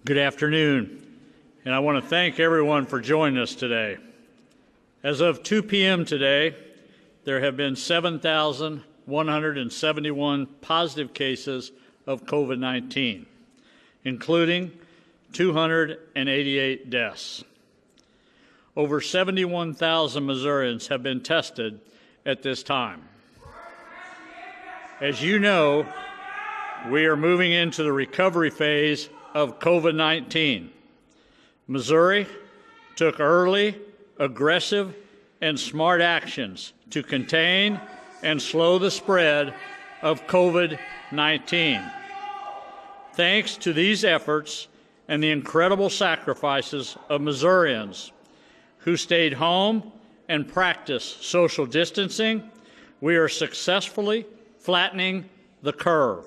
Good afternoon, and I want to thank everyone for joining us today. As of 2 p.m. today, there have been 7,171 positive cases of COVID-19, including 288 deaths. Over 71,000 Missourians have been tested at this time. As you know, we are moving into the recovery phase of COVID-19. Missouri took early, aggressive, and smart actions to contain and slow the spread of COVID-19. Thanks to these efforts and the incredible sacrifices of Missourians who stayed home and practiced social distancing, we are successfully flattening the curve.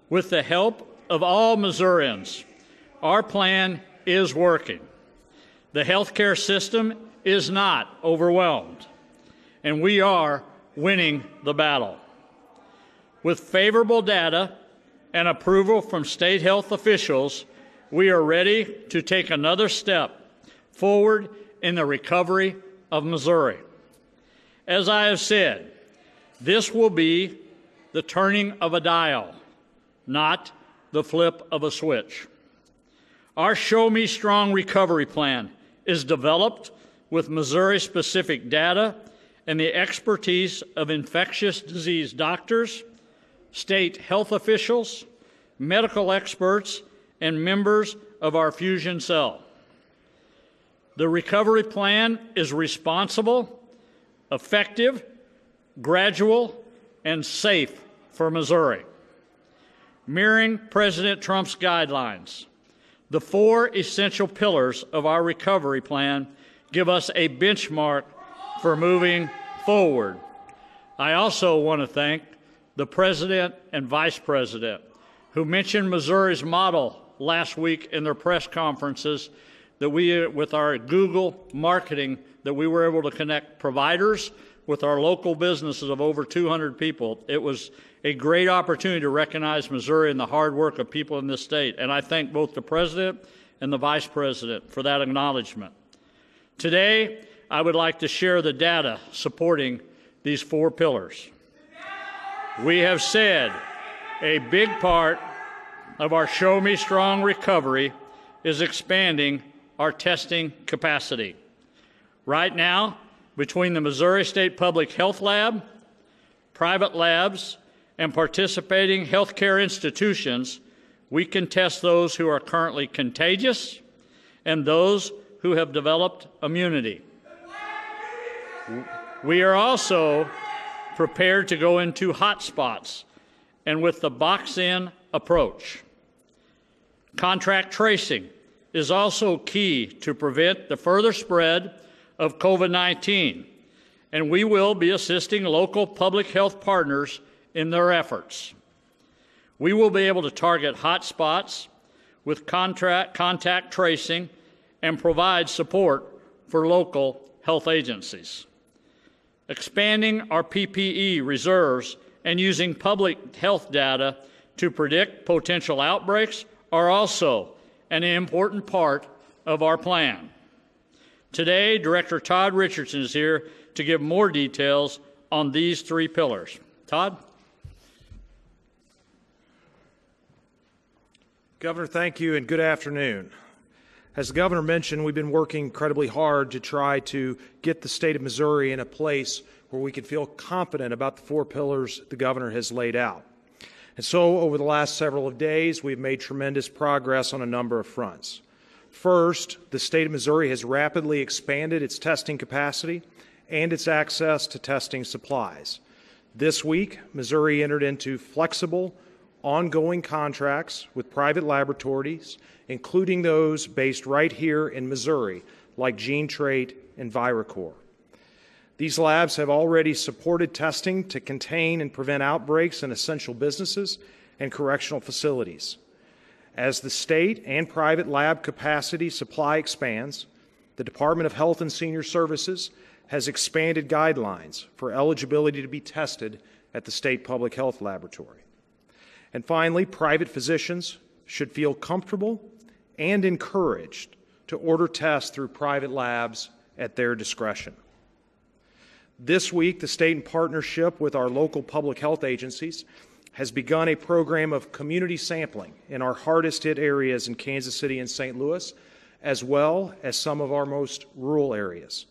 With the help of all Missourians, our plan is working. The healthcare system is not overwhelmed, and we are winning the battle. With favorable data and approval from state health officials, we are ready to take another step forward in the recovery of Missouri. As I have said, this will be the turning of a dial, not the flip of a switch. Our Show Me Strong recovery plan is developed with Missouri-specific data and the expertise of infectious disease doctors, state health officials, medical experts, and members of our fusion cell. The recovery plan is responsible, effective, gradual, and safe for Missouri. Mirroring President Trump's guidelines, the 4 essential pillars of our recovery plan give us a benchmark for moving forward. I also want to thank the President and Vice President who mentioned Missouri's model last week in their press conferences that we, with our Google marketing, that we were able to connect providers with our local businesses of over 200 people. It was a great opportunity to recognize Missouri and the hard work of people in this state, and I thank both the President and the Vice President for that acknowledgement. Today, I would like to share the data supporting these 4 pillars. We have said a big part of our Show Me Strong recovery is expanding our testing capacity. Right now, between the Missouri State Public Health Lab, private labs, and participating healthcare institutions, we can test those who are currently contagious and those who have developed immunity. We are also prepared to go into hotspots and with the box-in approach. Contract tracing is also key to prevent the further spread of COVID-19, and we will be assisting local public health partners in their efforts. We will be able to target hotspots with contact tracing and provide support for local health agencies. Expanding our PPE reserves and using public health data to predict potential outbreaks are also an important part of our plan. Today, Director Todd Richards is here to give more details on these 3 pillars. Todd? Governor, thank you, and good afternoon. As the Governor mentioned, we've been working incredibly hard to try to get the state of Missouri in a place where we can feel confident about the 4 pillars the Governor has laid out. And so, over the last several days, we've made tremendous progress on a number of fronts. First, the state of Missouri has rapidly expanded its testing capacity and its access to testing supplies. This week, Missouri entered into flexible, ongoing contracts with private laboratories, including those based right here in Missouri, like GeneTrade and Viracor. These labs have already supported testing to contain and prevent outbreaks in essential businesses and correctional facilities. As the state and private lab capacity supply expands, the Department of Health and Senior Services has expanded guidelines for eligibility to be tested at the State Public Health Laboratory. And finally, private physicians should feel comfortable and encouraged to order tests through private labs at their discretion. This week, the state, in partnership with our local public health agencies, has begun a program of community sampling in our hardest hit areas in Kansas City and St. Louis, as well as some of our most rural areas.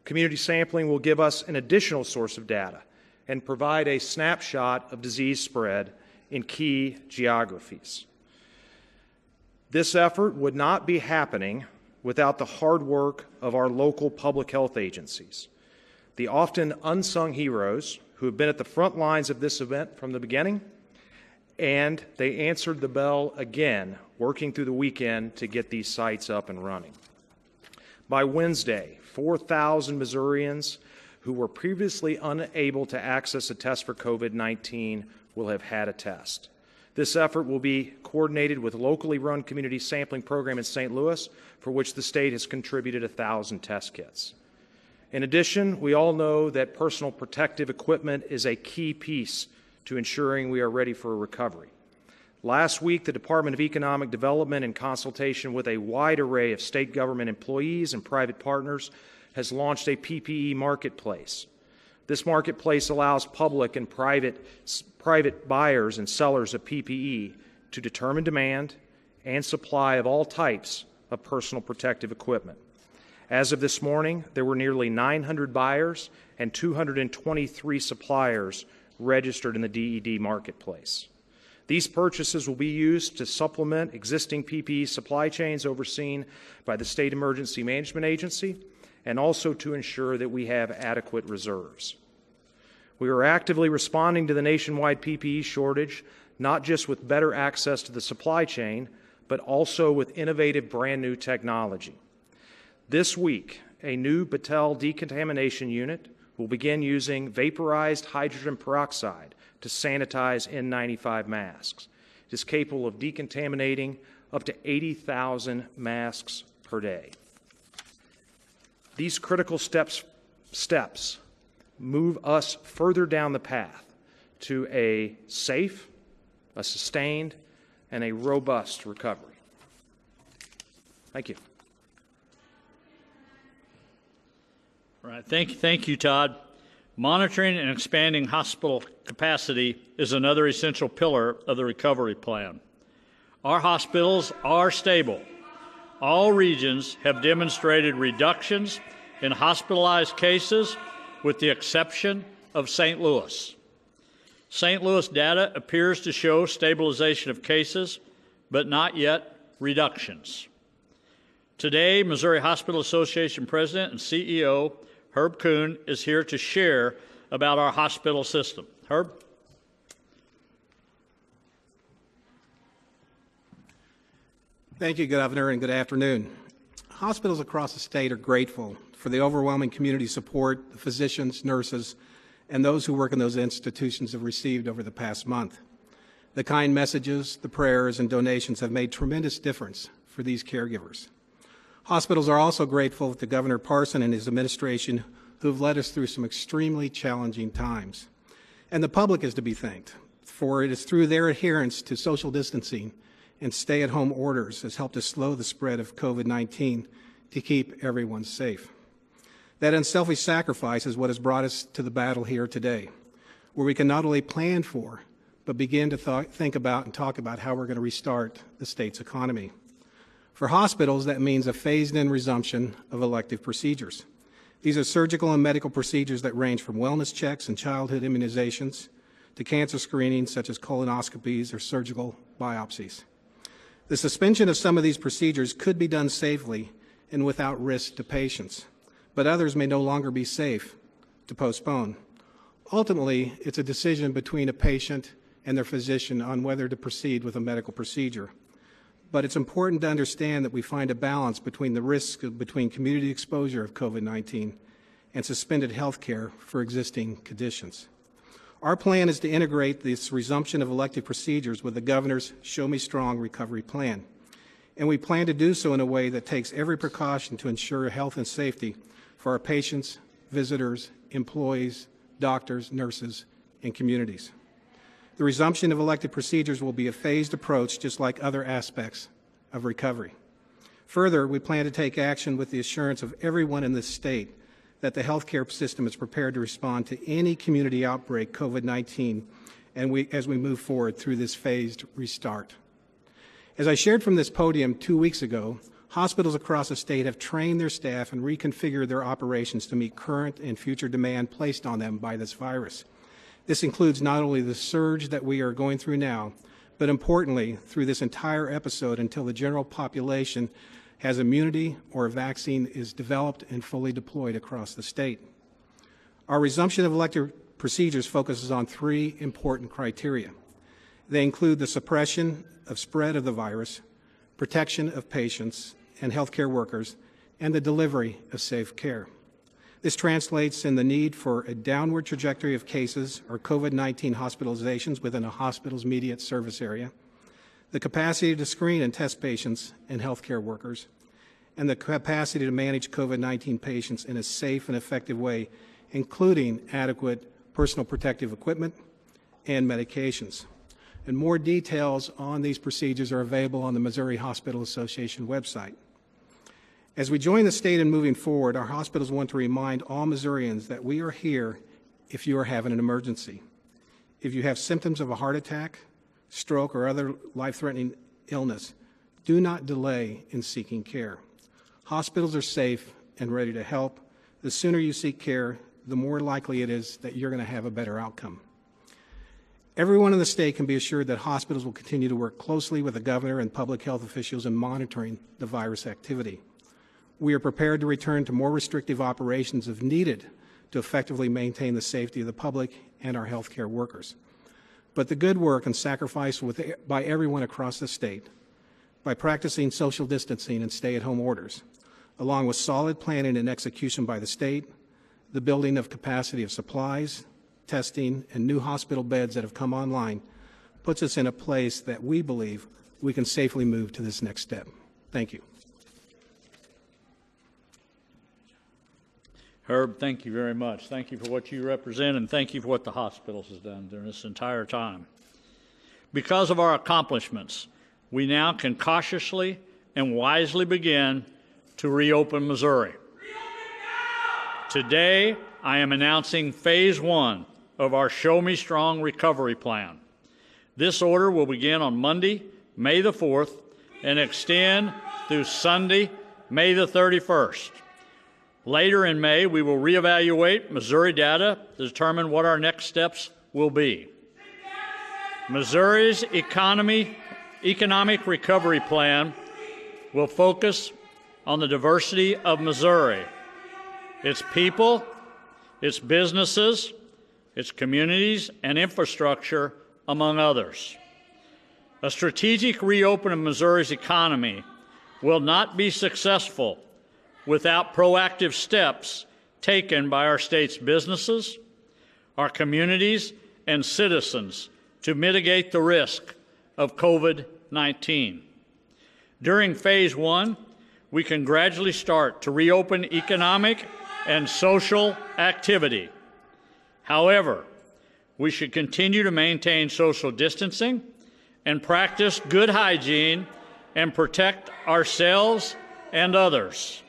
Community sampling will give us an additional source of data and provide a snapshot of disease spread in key geographies. This effort would not be happening without the hard work of our local public health agencies, the often unsung heroes who have been at the front lines of this event from the beginning, and they answered the bell again, working through the weekend to get these sites up and running. By Wednesday, 4,000 Missourians who were previously unable to access a test for COVID-19 will have had a test. This effort will be coordinated with a locally run community sampling program in St. Louis, for which the state has contributed 1,000 test kits. In addition, we all know that personal protective equipment is a key piece to ensuring we are ready for a recovery. Last week, the Department of Economic Development, in consultation with a wide array of state government employees and private partners, has launched a PPE marketplace. This marketplace allows public and private buyers and sellers of PPE to determine demand and supply of all types of personal protective equipment. As of this morning, there were nearly 900 buyers and 223 suppliers registered in the DED marketplace. These purchases will be used to supplement existing PPE supply chains overseen by the State Emergency Management Agency, and also to ensure that we have adequate reserves. We are actively responding to the nationwide PPE shortage, not just with better access to the supply chain, but also with innovative brand new technology. This week, a new Battelle decontamination unit will begin using vaporized hydrogen peroxide to sanitize N95 masks. It is capable of decontaminating up to 80,000 masks per day. These critical steps move us further down the path to a safe, a sustained, and a robust recovery. Thank you. All right. Thank you, Todd. Monitoring and expanding hospital capacity is another essential pillar of the recovery plan. Our hospitals are stable. All regions have demonstrated reductions in hospitalized cases, with the exception of St. Louis. St. Louis data appears to show stabilization of cases, but not yet reductions. Today, Missouri Hospital Association President and CEO Herb Kuhn is here to share about our hospital system. Herb? Thank you, Governor, and good afternoon. Hospitals across the state are grateful for the overwhelming community support the physicians, nurses, and those who work in those institutions have received over the past month. The kind messages, the prayers, and donations have made tremendous difference for these caregivers. Hospitals are also grateful to Governor Parson and his administration, who have led us through some extremely challenging times. And the public is to be thanked, for it is through their adherence to social distancing and stay-at-home orders has helped to slow the spread of COVID-19 to keep everyone safe. That unselfish sacrifice is what has brought us to the battle here today, where we can not only plan for, but begin to think about and talk about how we're going to restart the state's economy. For hospitals, that means a phased-in resumption of elective procedures. These are surgical and medical procedures that range from wellness checks and childhood immunizations to cancer screenings such as colonoscopies or surgical biopsies. The suspension of some of these procedures could be done safely and without risk to patients, but others may no longer be safe to postpone. Ultimately, it's a decision between a patient and their physician on whether to proceed with a medical procedure. But it's important to understand that we find a balance between the risk between community exposure of COVID-19 and suspended health care for existing conditions. Our plan is to integrate this resumption of elective procedures with the governor's Show Me Strong recovery plan. And we plan to do so in a way that takes every precaution to ensure health and safety for our patients, visitors, employees, doctors, nurses, and communities. The resumption of elective procedures will be a phased approach, just like other aspects of recovery. Further, we plan to take action with the assurance of everyone in this state that the healthcare system is prepared to respond to any community outbreak COVID-19 as we move forward through this phased restart. As I shared from this podium 2 weeks ago, hospitals across the state have trained their staff and reconfigured their operations to meet current and future demand placed on them by this virus. This includes not only the surge that we are going through now, but importantly, through this entire episode until the general population has immunity or a vaccine is developed and fully deployed across the state. Our resumption of elective procedures focuses on 3 important criteria. They include the suppression of spread of the virus, protection of patients and healthcare workers, and the delivery of safe care. This translates in the need for a downward trajectory of cases or COVID-19 hospitalizations within a hospital's immediate service area, the capacity to screen and test patients and healthcare workers, and the capacity to manage COVID-19 patients in a safe and effective way, including adequate personal protective equipment and medications. And more details on these procedures are available on the Missouri Hospital Association website. As we join the state in moving forward, our hospitals want to remind all Missourians that we are here if you are having an emergency. If you have symptoms of a heart attack, stroke, or other life-threatening illness, do not delay in seeking care. Hospitals are safe and ready to help. The sooner you seek care, the more likely it is that you're going to have a better outcome. Everyone in the state can be assured that hospitals will continue to work closely with the governor and public health officials in monitoring the virus activity. We are prepared to return to more restrictive operations if needed to effectively maintain the safety of the public and our healthcare workers. But the good work and sacrifice by everyone across the state, by practicing social distancing and stay-at-home orders, along with solid planning and execution by the state, the building of capacity of supplies, testing, and new hospital beds that have come online, puts us in a place that we believe we can safely move to this next step. Thank you. Herb, thank you very much. Thank you for what you represent, and thank you for what the hospitals has done during this entire time. Because of our accomplishments, we now can cautiously and wisely begin to reopen Missouri. Today, I am announcing Phase 1 of our Show Me Strong Recovery Plan. This order will begin on Monday, May the 4th, and extend through Sunday, May the 31st. Later in May, we will reevaluate Missouri data to determine what our next steps will be. Missouri's economic recovery plan will focus on the diversity of Missouri, its people, its businesses, its communities, and infrastructure, among others. A strategic reopening of Missouri's economy will not be successful without proactive steps taken by our state's businesses, our communities, and citizens to mitigate the risk of COVID-19. During Phase 1, we can gradually start to reopen economic and social activity. However, we should continue to maintain social distancing and practice good hygiene and protect ourselves and others.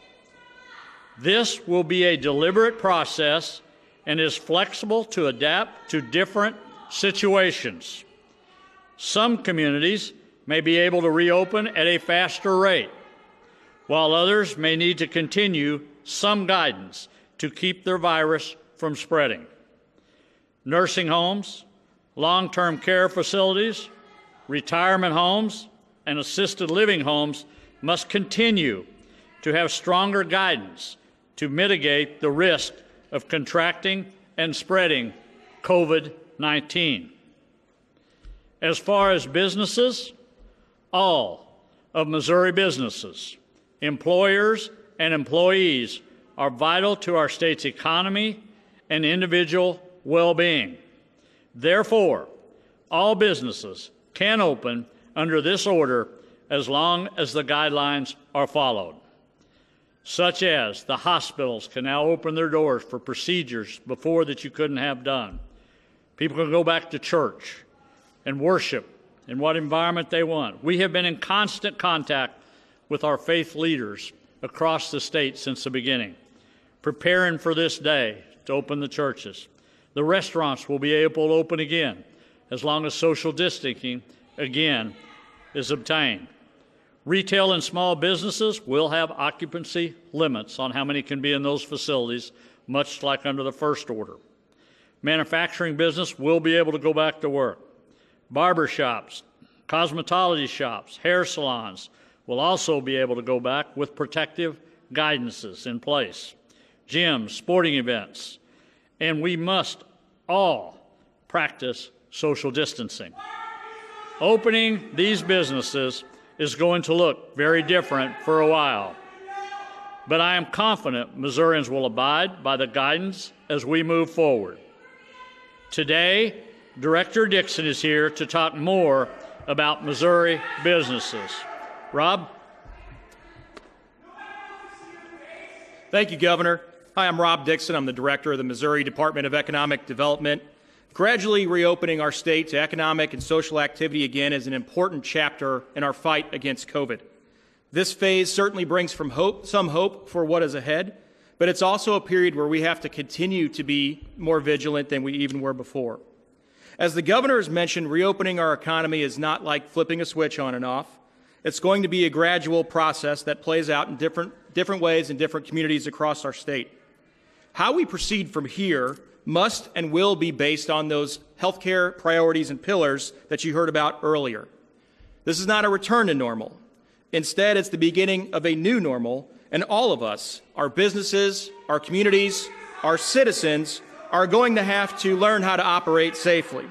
This will be a deliberate process and is flexible to adapt to different situations. Some communities may be able to reopen at a faster rate, while others may need to continue some guidance to keep their virus from spreading. Nursing homes, long-term care facilities, retirement homes, and assisted living homes must continue to have stronger guidance to mitigate the risk of contracting and spreading COVID-19. As far as businesses, all of Missouri businesses, employers, and employees are vital to our state's economy and individual well-being. Therefore, all businesses can open under this order as long as the guidelines are followed, such as the hospitals can now open their doors for procedures before that you couldn't have done. People can go back to church and worship in what environment they want. We have been in constant contact with our faith leaders across the state since the beginning, preparing for this day to open the churches. The restaurants will be able to open again as long as social distancing again is obtained. Retail and small businesses will have occupancy limits on how many can be in those facilities, much like under the first order. Manufacturing business will be able to go back to work. Barber shops, cosmetology shops, hair salons will also be able to go back with protective guidances in place. Gyms, sporting events, and we must all practice social distancing. Opening these businesses is going to look very different for a while, but I am confident Missourians will abide by the guidance as we move forward. Today, Director Dixon is here to talk more about Missouri businesses. Rob? Thank you, Governor. Hi, I'm Rob Dixon. I'm the Director of the Missouri Department of Economic Development. Gradually reopening our state to economic and social activity again is an important chapter in our fight against COVID. This phase certainly brings some hope for what is ahead, but it's also a period where we have to continue to be more vigilant than we even were before. As the Governor has mentioned, reopening our economy is not like flipping a switch on and off. It's going to be a gradual process that plays out in different ways in different communities across our state. How we proceed from here must and will be based on those healthcare priorities and pillars that you heard about earlier. This is not a return to normal. Instead, it's the beginning of a new normal, and all of us, our businesses, our communities, our citizens, are going to have to learn how to operate safely.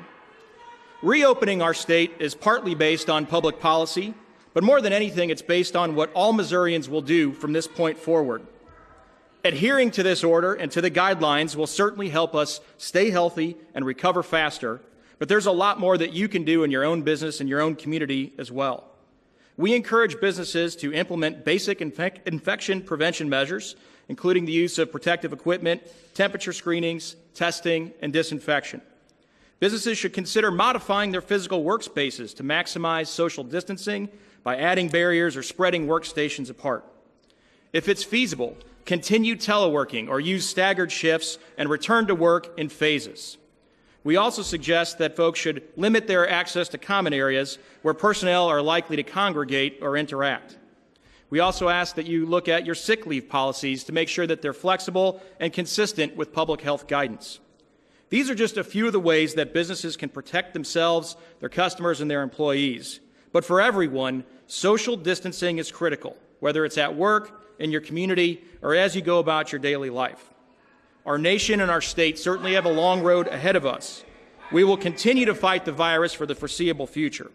Reopening our state is partly based on public policy, but more than anything, it's based on what all Missourians will do from this point forward. Adhering to this order and to the guidelines will certainly help us stay healthy and recover faster, but there's a lot more that you can do in your own business and your own community as well. We encourage businesses to implement basic infection prevention measures, including the use of protective equipment, temperature screenings, testing, and disinfection. Businesses should consider modifying their physical workspaces to maximize social distancing by adding barriers or spreading workstations apart. If it's feasible, continue teleworking or use staggered shifts and return to work in phases. We also suggest that folks should limit their access to common areas where personnel are likely to congregate or interact. We also ask that you look at your sick leave policies to make sure that they're flexible and consistent with public health guidance. These are just a few of the ways that businesses can protect themselves, their customers, and their employees. But for everyone, social distancing is critical, whether it's at work, in your community, or as you go about your daily life. Our nation and our state certainly have a long road ahead of us. We will continue to fight the virus for the foreseeable future.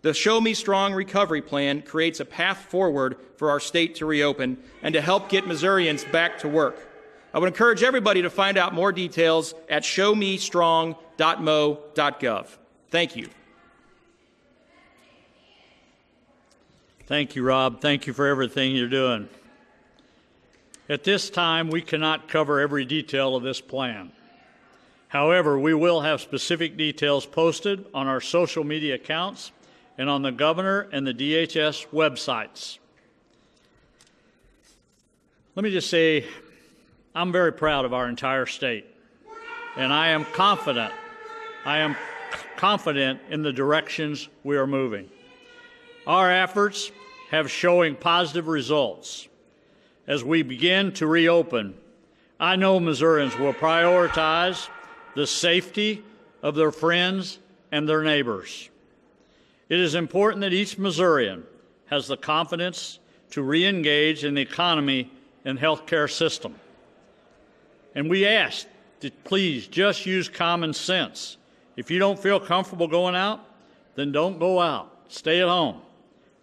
The Show Me Strong Recovery Plan creates a path forward for our state to reopen and to help get Missourians back to work. I would encourage everybody to find out more details at showmestrong.mo.gov. Thank you. Thank you, Rob. Thank you for everything you're doing. At this time, we cannot cover every detail of this plan. However, we will have specific details posted on our social media accounts and on the Governor and the DHS websites. Let me just say, I'm very proud of our entire state, and I am confident in the directions we are moving. Our efforts have showing positive results. As we begin to reopen, I know Missourians will prioritize the safety of their friends and their neighbors. It is important that each Missourian has the confidence to re-engage in the economy and healthcare system. And we ask to please just use common sense. If you don't feel comfortable going out, then don't go out. Stay at home.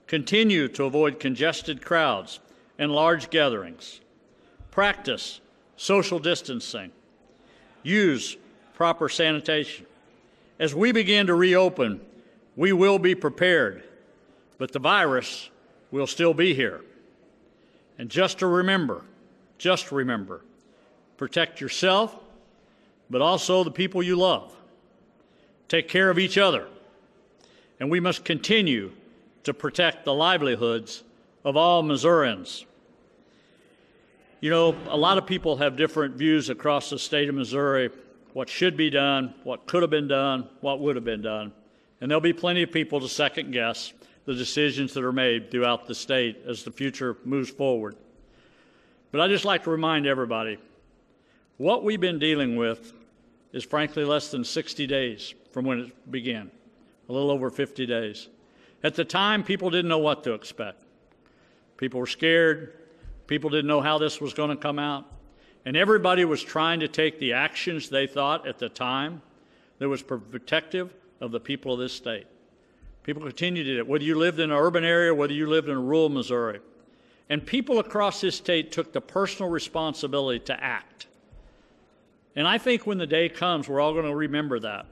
Continue to avoid congested crowds and large gatherings. Practice social distancing. Use proper sanitation. As we begin to reopen, we will be prepared, but the virus will still be here. And just remember, protect yourself, but also the people you love. Take care of each other. And we must continue to protect the livelihoods of all Missourians. You know, a lot of people have different views across the state of Missouri, what should be done, what could have been done, what would have been done. And there'll be plenty of people to second guess the decisions that are made throughout the state as the future moves forward. But I'd just like to remind everybody, what we've been dealing with is frankly less than 60 days from when it began, a little over 50 days. At the time, people didn't know what to expect. People were scared. People didn't know how this was going to come out. And everybody was trying to take the actions they thought at the time that was protective of the people of this state. People continued to do it, whether you lived in an urban area, whether you lived in rural Missouri. And people across this state took the personal responsibility to act. And I think when the day comes, we're all going to remember that.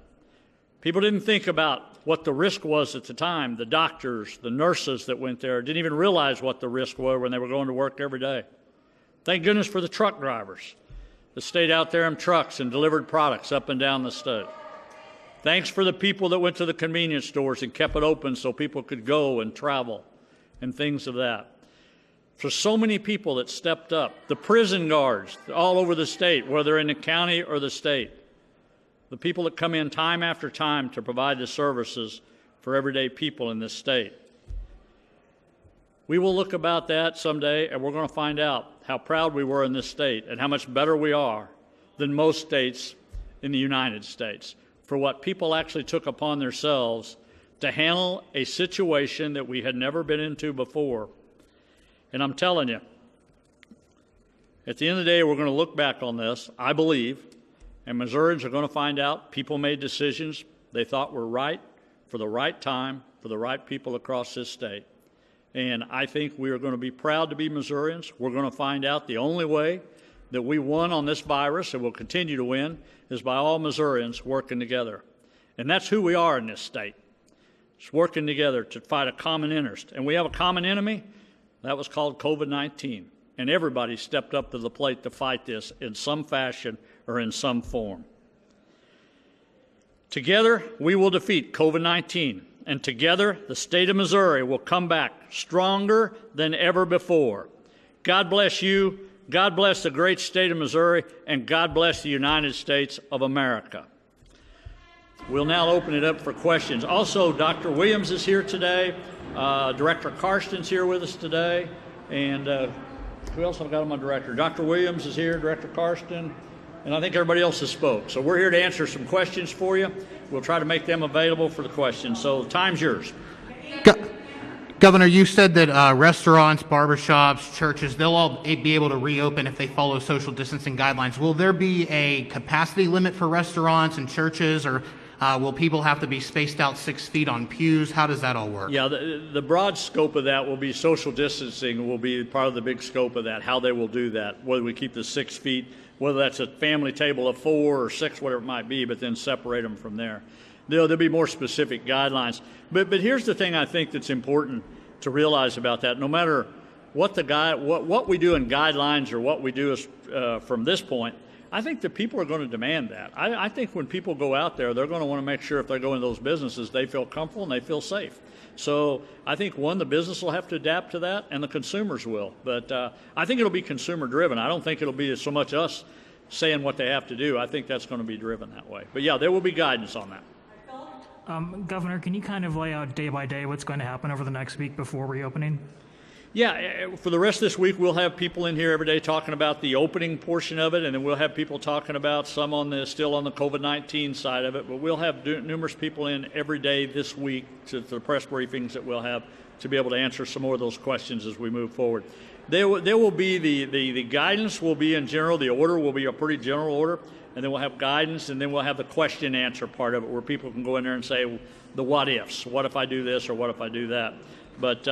People didn't think about what the risk was at the time. The doctors, the nurses that went there didn't even realize what the risk was when they were going to work every day. Thank goodness for the truck drivers that stayed out there in trucks and delivered products up and down the state. Thanks for the people that went to the convenience stores and kept it open so people could go and travel and things of that. For so many people that stepped up, the prison guards all over the state, whether in the county or the state, the people that come in time after time to provide the services for everyday people in this state. We will look about that someday, and we're going to find out how proud we were in this state and how much better we are than most states in the United States for what people actually took upon themselves to handle a situation that we had never been into before. And I'm telling you, at the end of the day, we're going to look back on this, I believe, and Missourians are going to find out people made decisions they thought were right for the right time for the right people across this state. And I think we are going to be proud to be Missourians. We're going to find out the only way that we won on this virus and will continue to win is by all Missourians working together. And that's who we are in this state. It's working together to fight a common interest. And we have a common enemy. That was called COVID-19. And everybody stepped up to the plate to fight this in some fashion or in some form. Together, we will defeat COVID-19. And together, the state of Missouri will come back stronger than ever before. God bless you, God bless the great state of Missouri, and God bless the United States of America. We'll now open it up for questions. Also, Dr. Williams is here today. Director Carston's here with us today. And who else have I got on my director? Dr. Williams is here, Director Carston. And I think everybody else has spoke. So we're here to answer some questions for you. We'll try to make them available for the questions. So the time's yours. Governor, you said that restaurants, barbershops, churches, they'll all be able to reopen if they follow social distancing guidelines. Will there be a capacity limit for restaurants and churches, or will people have to be spaced out 6 feet on pews? How does that all work? Yeah, the broad scope of that will be social distancing will be part of the big scope of that, how they will do that, whether we keep the 6 feet, whether that's a family table of 4 or 6, whatever it might be, but then separate them from there. There'll be more specific guidelines. But here's the thing I think that's important to realize about that. No matter what what we do in guidelines or what we do is, from this point, I think that people are going to demand that. I think when people go out there, they're going to want to make sure if they go into those businesses, they feel comfortable and they feel safe. So I think, one, the business will have to adapt to that, and the consumers will. But I think it'll be consumer-driven. I don't think it'll be so much us saying what they have to do. I think that's going to be driven that way. But, yeah, there will be guidance on that. Governor, can you kind of lay out day by day what's going to happen over the next week before reopening? Yeah, for the rest of this week, we'll have people in here every day talking about the opening portion of it, and then we'll have people talking about some still on the COVID-19 side of it. But we'll have numerous people in every day this week to the press briefings that we'll have to be able to answer some more of those questions as we move forward. There will be the guidance will be in general. The order will be a pretty general order, and then we'll have guidance, and then we'll have the question answer part of it where people can go in there and say the what ifs. What if I do this or what if I do that? But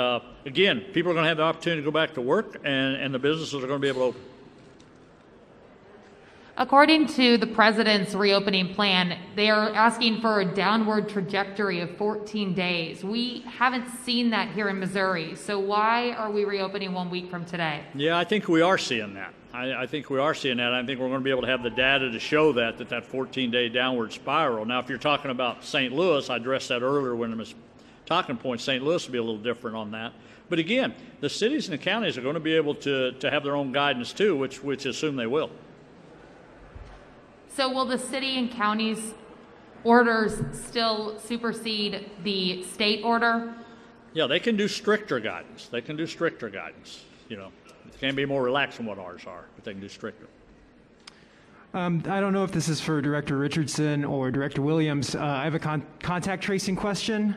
again, people are going to have the opportunity to go back to work, and the businesses are going to be able to open. According to the president's reopening plan, they are asking for a downward trajectory of 14 days. We haven't seen that here in Missouri. So why are we reopening 1 week from today? Yeah, I think we are seeing that. I think we are seeing that. I think we're going to be able to have the data to show that 14-day downward spiral. Now, if you're talking about St. Louis, I addressed that earlier when Ms. talking point. St. Louis will be a little different on that. But again, the cities and the counties are going to be able to have their own guidance too, which assume they will. So will the city and counties orders still supersede the state order? Yeah, they can do stricter guidance. They can do stricter guidance. You know, it can be more relaxed than what ours are, but they can do stricter. I don't know if this is for Director Richardson or Director Williams. I have a contact tracing question.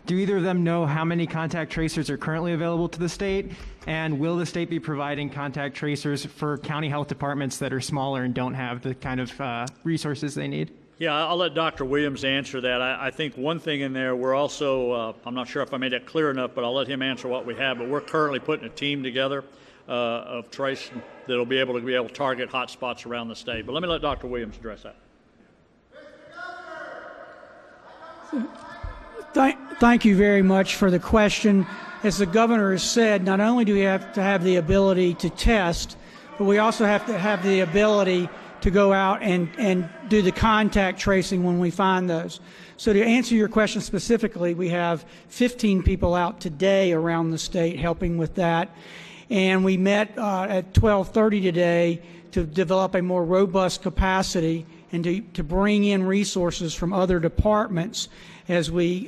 Do either of them know how many contact tracers are currently available to the state? And will the state be providing contact tracers for county health departments that are smaller and don't have the kind of resources they need? Yeah, I'll let Dr. Williams answer that. I think one thing in there, we're also, I'm not sure if I made that clear enough, but I'll let him answer what we have. But we're currently putting a team together of tracing that'll be able to target hot spots around the state. But let me let Dr. Williams address that. Thank you very much for the question. As the governor has said, not only do we have to have the ability to test, but we also have to have the ability to go out and do the contact tracing when we find those. So to answer your question specifically, we have 15 people out today around the state helping with that. And we met at 12:30 today to develop a more robust capacity and to bring in resources from other departments as we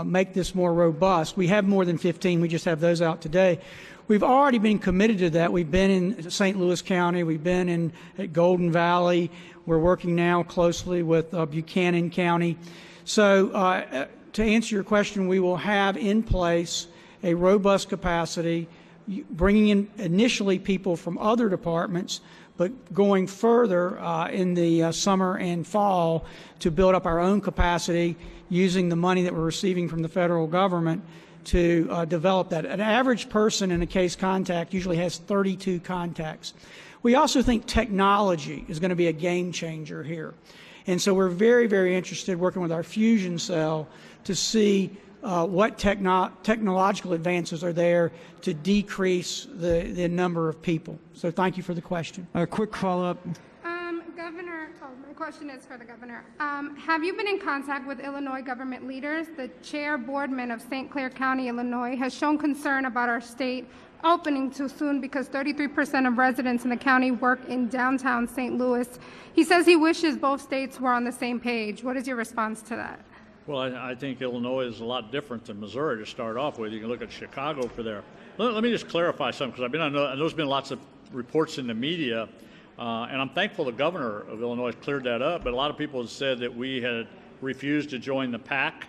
make this more robust. We have more than 15. We just have those out today. We've already been committed to that. We've been in St. Louis County. We've been at Golden Valley. We're working now closely with Buchanan County. So to answer your question, we will have in place a robust capacity, bringing in initially people from other departments, but going further in the summer and fall to build up our own capacity using the money that we're receiving from the federal government to develop that. An average person in a case contact usually has 32 contacts. We also think technology is going to be a game changer here. And so we're very, very interested working with our fusion cell to see what technological advances are there to decrease the number of people. So thank you for the question. A quick follow-up. Governor, my question is for the governor. Have you been in contact with Illinois government leaders? The chair boardman of St. Clair County, Illinois, has shown concern about our state opening too soon because 33% of residents in the county work in downtown St. Louis. He says he wishes both states were on the same page. What is your response to that? Well, I think Illinois is a lot different than Missouri to start off with. You can look at Chicago for there. Let me just clarify something, because I know there's been lots of reports in the media, and I'm thankful the governor of Illinois cleared that up, but a lot of people have said that we had refused to join the pack.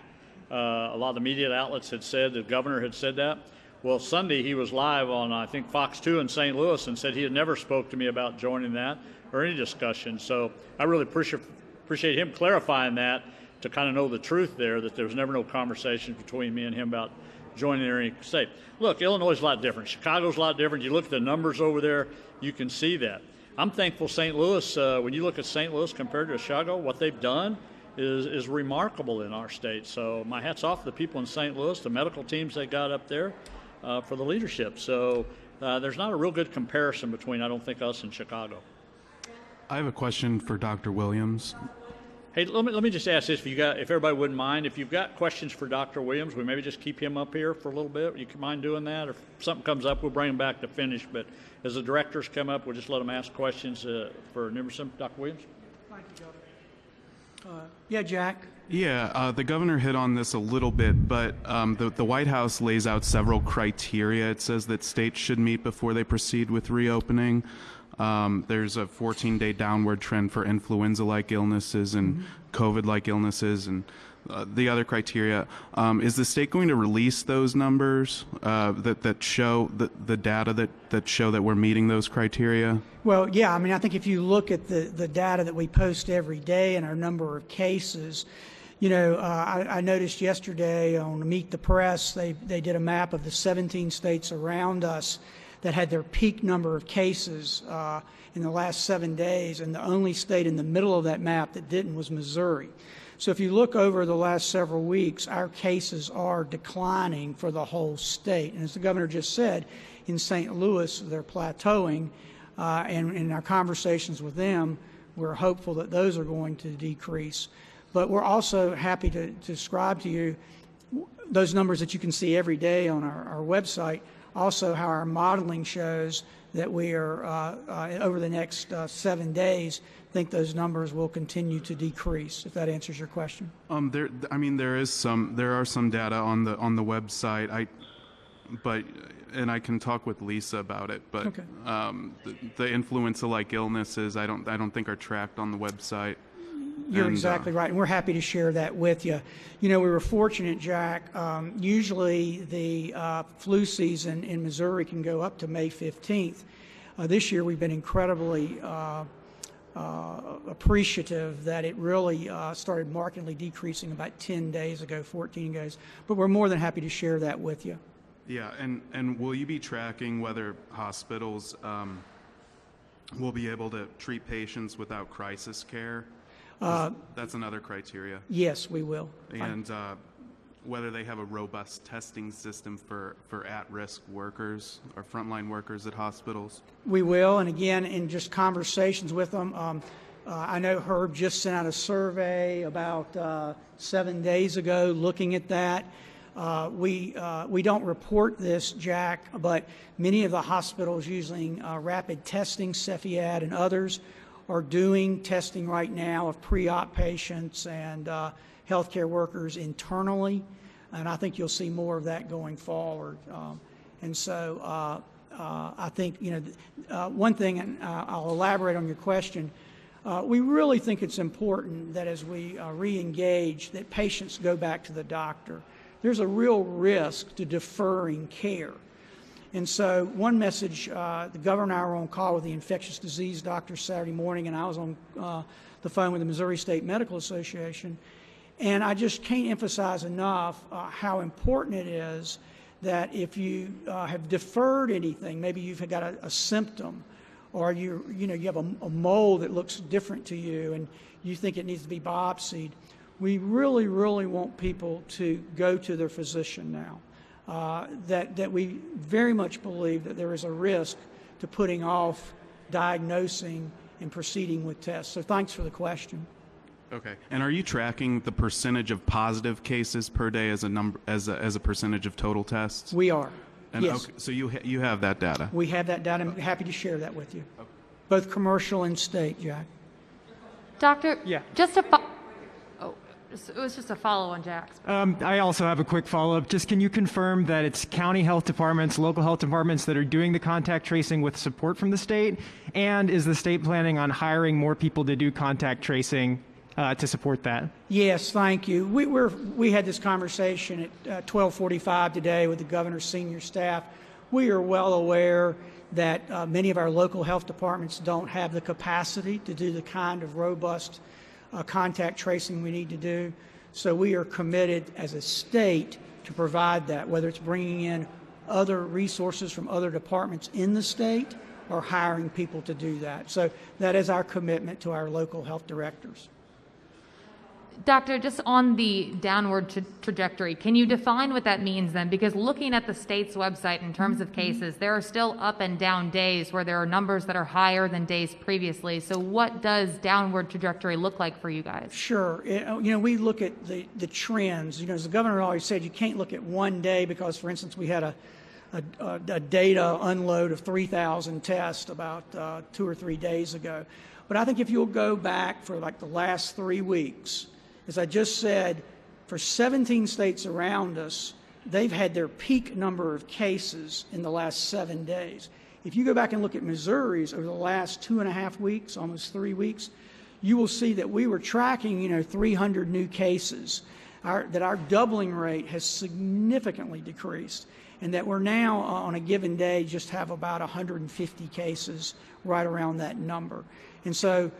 A lot of the media outlets had said, the governor had said that. Well, Sunday he was live on, I think, Fox 2 in St. Louis and said he had never spoke to me about joining that or any discussion. So I really appreciate him clarifying that, to kind of know the truth there, that there was never no conversation between me and him about joining any state. Look, Illinois is a lot different. Chicago's a lot different. You look at the numbers over there, you can see that. I'm thankful St. Louis, when you look at St. Louis compared to Chicago, what they've done is remarkable in our state. So my hat's off to the people in St. Louis, the medical teams they got up there for the leadership. So there's not a real good comparison between, I don't think, us and Chicago. I have a question for Dr. Williams. Hey, let me just ask this, if everybody wouldn't mind, if you've got questions for Dr. Williams, we maybe just keep him up here for a little bit. You mind doing that? Or if something comes up, we'll bring him back to finish. But as the directors come up, we'll just let them ask questions for Nimerson. Dr. Williams? Thank you, Governor. Yeah, Jack? Yeah, the governor hit on this a little bit, but the White House lays out several criteria. It says that states should meet before they proceed with reopening. There's a 14-day downward trend for influenza-like illnesses and COVID-like illnesses and the other criteria. Is the state going to release those numbers that show the data that show that we're meeting those criteria? Well, yeah. I mean, I think if you look at the data that we post every day and our number of cases, you know, I noticed yesterday on Meet the Press, they did a map of the 17 states around us that had their peak number of cases in the last 7 days, and the only state in the middle of that map that didn't was Missouri. So if you look over the last several weeks, our cases are declining for the whole state. And as the governor just said, in St. Louis, they're plateauing, and in our conversations with them, we're hopeful that those are going to decrease. But we're also happy to describe to you those numbers that you can see every day on our website, also how our modeling shows that we are, over the next 7 days, think those numbers will continue to decrease, if that answers your question. There are some data on the website. And I can talk with Lisa about it. But okay. The influenza-like illnesses, I don't think are tracked on the website. You're exactly right, and we're happy to share that with you. You know, we were fortunate, Jack. Usually the flu season in Missouri can go up to May 15th. This year we've been incredibly appreciative that it really started markedly decreasing about 10 days ago, 14 days. But we're more than happy to share that with you. Yeah, and will you be tracking whether hospitals will be able to treat patients without crisis care? That's another criteria. Yes, we will. And whether they have a robust testing system for at-risk workers or frontline workers at hospitals? We will, and again, in just conversations with them, I know Herb just sent out a survey about 7 days ago looking at that. We don't report this, Jack, but many of the hospitals using rapid testing, Cepheid and others, are doing testing right now of pre-op patients and healthcare workers internally, and I think you'll see more of that going forward. And so I think, you know, one thing, and I'll elaborate on your question, we really think it's important that as we re-engage, that patients go back to the doctor. There's a real risk to deferring care. And so one message, the governor and I were on call with the infectious disease doctor Saturday morning, and I was on the phone with the Missouri State Medical Association. And I just can't emphasize enough how important it is that if you have deferred anything, maybe you've got a symptom, or you have a mole that looks different to you and you think it needs to be biopsied, we really, really want people to go to their physician now. That we very much believe that there is a risk to putting off diagnosing and proceeding with tests. So thanks for the question. Okay. And are you tracking the percentage of positive cases per day as a number, as a percentage of total tests? We are. And yes. Okay, so you have that data. We have that data. I'm happy to share that with you, both commercial and state, Jack. Doctor, yeah. It was just a follow on Jack's. I also have a quick follow-up. Just can you confirm that it's county health departments, local health departments that are doing the contact tracing with support from the state? And is the state planning on hiring more people to do contact tracing to support that? Yes, thank you. We had this conversation at 12:45 today with the governor's senior staff. We are well aware that many of our local health departments don't have the capacity to do the kind of robust contact tracing we need to do. So we are committed as a state to provide that, whether it's bringing in other resources from other departments in the state or hiring people to do that. So that is our commitment to our local health directors. Doctor, just on the downward trajectory, can you define what that means then? Because looking at the state's website in terms of cases, there are still up and down days where there are numbers that are higher than days previously. So what does downward trajectory look like for you guys? Sure. We look at the trends. As the governor always said, you can't look at one day because, for instance, we had a data unload of 3,000 tests about 2 or 3 days ago. But I think if you'll go back for like the last 3 weeks, as I just said, for 17 states around us, they've had their peak number of cases in the last 7 days. If you go back and look at Missouri's over the last 2.5 weeks, almost 3 weeks, you will see that we were tracking, 300 new cases, that our doubling rate has significantly decreased, and that we're now, on a given day, just have about 150 cases right around that number. And so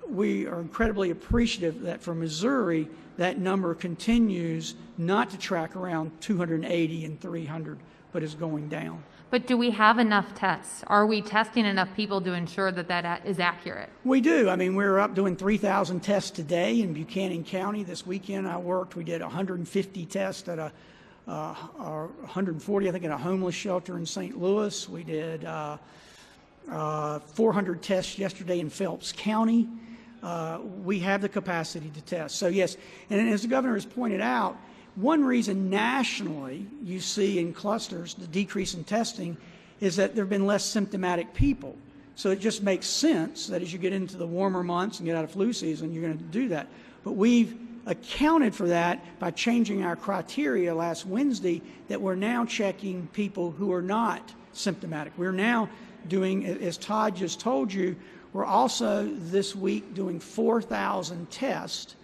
we are incredibly appreciative that for Missouri, that number continues not to track around 280 and 300, but is going down. But do we have enough tests? Are we testing enough people to ensure that that is accurate? We do. I mean, we're up doing 3,000 tests today in Buchanan County. This weekend we did 150 tests at 140, I think, at a homeless shelter in St. Louis. We did 400 tests yesterday in Phelps County. we have the capacity to test. So yes, and as the governor has pointed out, one reason nationally you see in clusters the decrease in testing is that there have been less symptomatic people. So it just makes sense that as you get into the warmer months and get out of flu season, you're going to do that. But we've accounted for that by changing our criteria last Wednesday, that we're now checking people who are not symptomatic. We're now doing, as Todd just told you, we're also this week doing 4,000 tests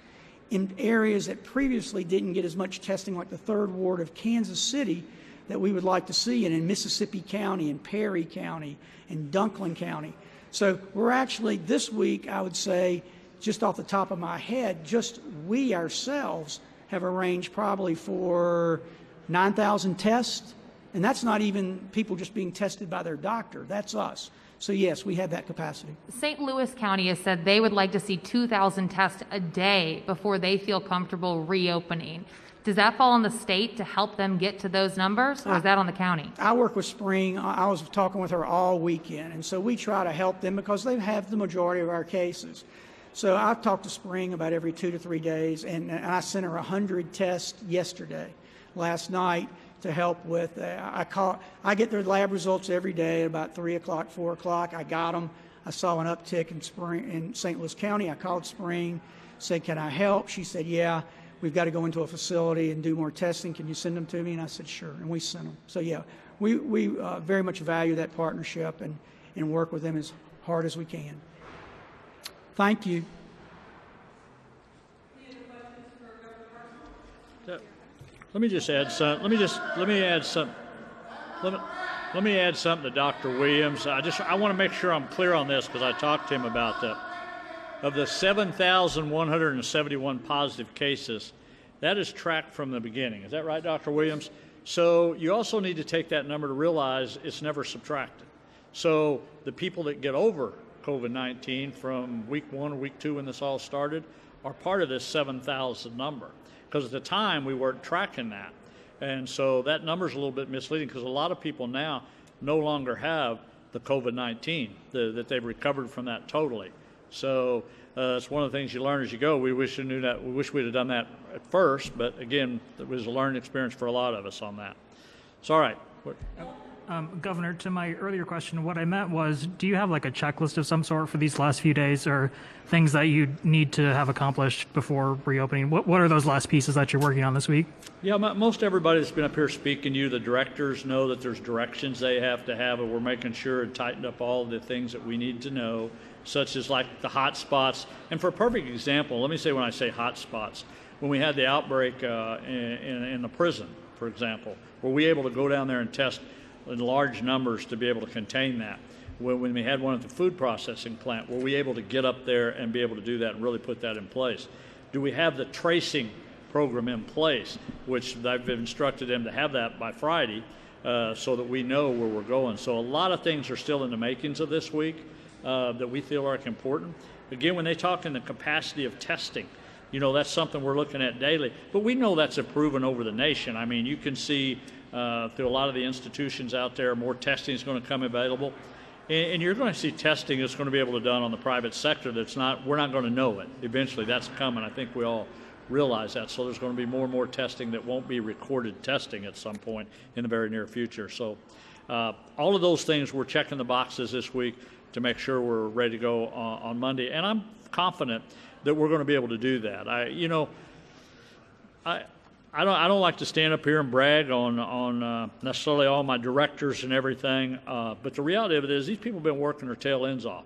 in areas that previously didn't get as much testing, like the 3rd Ward of Kansas City, that we would like to see, and in Mississippi County and Perry County and Dunklin County. So we're actually, this week, I would say, just off the top of my head, just we ourselves have arranged probably for 9,000 tests, and that's not even people just being tested by their doctor. That's us. So yes, we have that capacity. St. Louis County has said they would like to see 2,000 tests a day before they feel comfortable reopening. Does that fall on the state to help them get to those numbers, or is that on the county? I work with Spring. I was talking with her all weekend, and so we try to help them because they have the majority of our cases. So I've talked to Spring about every 2 to 3 days, and I sent her 100 tests yesterday, last night, to help with. I get their lab results every day at about 3 o'clock, 4 o'clock. I got them. I saw an uptick in St. Louis County. I called Spring, said, "Can I help?" She said, "Yeah. We've got to go into a facility and do more testing. Can you send them to me?" And I said, "Sure." And we sent them. So yeah, we very much value that partnership and work with them as hard as we can. Thank you. Let me just add some. Let me add something to Dr. Williams. I want to make sure I'm clear on this, because I talked to him about that. Of the 7,171 positive cases, that is tracked from the beginning. Is that right, Dr. Williams? So you also need to take that number to realize it's never subtracted. So the people that get over COVID-19 from week 1 or week 2 when this all started are part of this 7,000 number. Because at the time we weren't tracking that. And so that number is a little bit misleading, because a lot of people now no longer have the COVID-19, that they've recovered from that totally. So it's one of the things you learn as you go. We wish we knew that. We wish we'd have done that at first, but again, it was a learning experience for a lot of us on that. So all right. Governor, to my earlier question, what I meant was, do you have like a checklist of some sort for these last few days, or things that you need to have accomplished before reopening? What are those last pieces that you're working on this week? Yeah, most everybody that's been up here speaking to you, the directors know that there's directions they have to have, and we're making sure and tighten up all the things that we need to know, such as like the hot spots. And for a perfect example, let me say, when I say hot spots, when we had the outbreak in the prison, for example, were we able to go down there and test in large numbers to be able to contain that? When we had one at the food processing plant, were we able to get up there and be able to do that and really put that in place? Do we have the tracing program in place, which I've instructed them to have that by Friday, so that we know where we're going? So a lot of things are still in the makings of this week that we feel are important. Again, when they talk in the capacity of testing, you know, that's something we're looking at daily. But we know that's improving over the nation. I mean, you can see through a lot of the institutions out there, more testing is going to come available. And you're going to see testing that's going to be able to be done on the private sector we're not going to know it. Eventually, that's coming. I think we all realize that. So there's going to be more and more testing that won't be recorded testing at some point in the very near future. So all of those things, we're checking the boxes this week to make sure we're ready to go on Monday. And I'm confident that we're going to be able to do that. I don't like to stand up here and brag on necessarily all my directors and everything, but the reality of it is these people have been working their tail ends off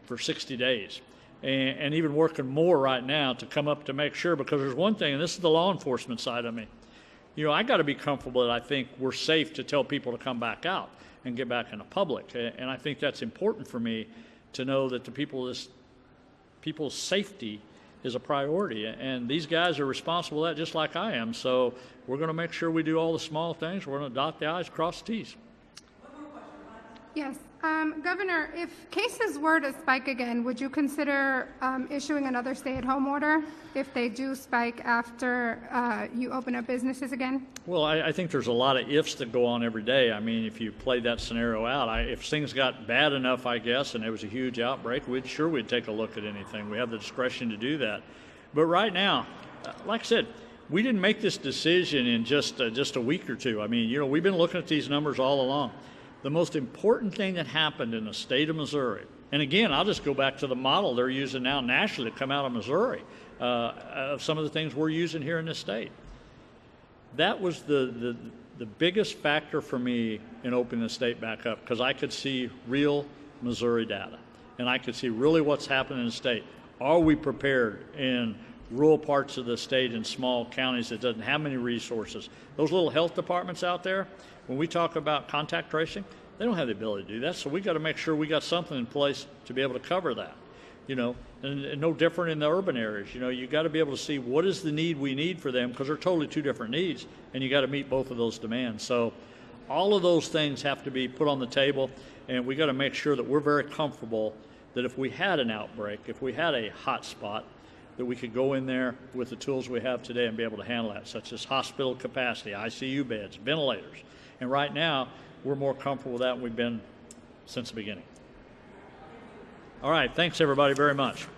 for 60 days, and even working more right now to come up to make sure, because there's one thing, and this is the law enforcement side of me. You know, I got to be comfortable that I think we're safe to tell people to come back out and get back in the public, and I think that's important for me to know that people's safety is a priority, and these guys are responsible for that just like I am. So we're going to make sure we do all the small things. We're going to dot the I's, cross the T's. Yes. Governor, if cases were to spike again, would you consider issuing another stay-at-home order if they do spike after you open up businesses again? Well, I think there's a lot of ifs that go on every day. I mean, if you play that scenario out, if things got bad enough, I guess, and there was a huge outbreak, we'd take a look at anything. We have the discretion to do that. But right now, like I said, we didn't make this decision in just a week or two. I mean, you know, we've been looking at these numbers all along. The most important thing that happened in the state of Missouri, and again, I'll just go back to the model they're using now nationally to come out of Missouri, of some of the things we're using here in this state. That was the biggest factor for me in opening the state back up, because I could see real Missouri data, and I could see really what's happening in the state. Are we prepared in rural parts of the state and small counties that doesn't have many resources? Those little health departments out there, when we talk about contact tracing, they don't have the ability to do that. So we got to make sure we got something in place to be able to cover that. You know, and no different in the urban areas. You know, you got to be able to see what is the need we need for them, because they're totally two different needs, and you got to meet both of those demands. So all of those things have to be put on the table, and we got to make sure that we're very comfortable that if we had an outbreak, if we had a hot spot, that we could go in there with the tools we have today and be able to handle that, such as hospital capacity, ICU beds, ventilators. And right now, we're more comfortable with that than we've been since the beginning. All right, thanks everybody very much.